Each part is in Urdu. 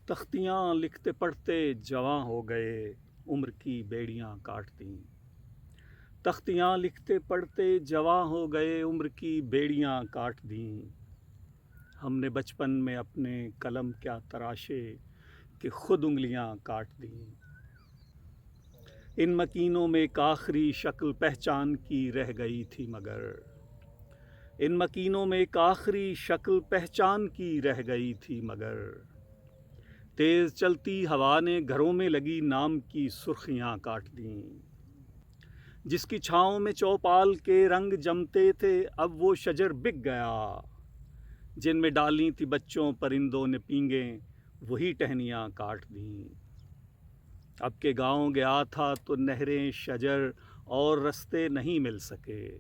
تختیاں لکھتے پڑھتے جواں ہو گئے، عمر کی بیڑیاں کاٹ دیں۔ تختیاں لکھتے پڑھتے جواں ہو گئے، عمر کی بیڑیاں کاٹ دیں۔ ہم نے بچپن میں اپنے قلم کیا تراشے کہ خود انگلیاں کاٹ دیں۔ ان مکینوں میں ایک آخری شکل پہچان کی رہ گئی تھی مگر، ان مکینوں میں ایک آخری شکل پہچان کی رہ گئی تھی مگر، تیز چلتی ہوا نے گھروں میں لگی نام کی سرخیاں کاٹ دیں۔ جس کی چھاؤں میں چوپال کے رنگ جمتے تھے اب وہ شجر بک گیا، جن میں ڈالی تھی بچوں پرندوں نے پینگیں وہی ٹہنیاں کاٹ دیں۔ اب کے گاؤں گیا تھا تو نہریں شجر اور رستے نہیں مل سکے،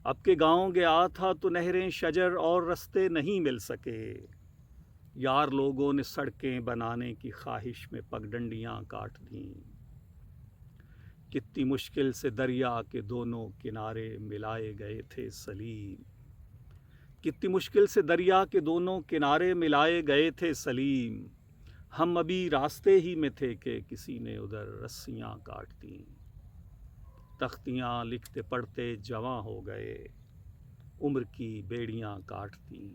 اب کے گاؤں گیا تھا تو نہریں شجر اور رستے نہیں مل سکے، یار لوگوں نے سڑکیں بنانے کی خواہش میں پگڈنڈیاں کاٹ دیں۔ کتنی مشکل سے دریا کے دونوں کنارے ملائے گئے تھے سلیم، کتنی مشکل سے دریا کے دونوں کنارے ملائے گئے تھے سلیم، ہم ابھی راستے ہی میں تھے کہ کسی نے ادھر رسیاں کاٹ دیں۔ تختیاں لکھتے پڑھتے جواں ہو گئے، عمر کی بیڑیاں کاٹ دیں۔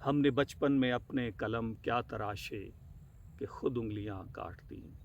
ہم نے بچپن میں اپنے قلم کیا تراشے کہ خود انگلیاں کاٹ دیں۔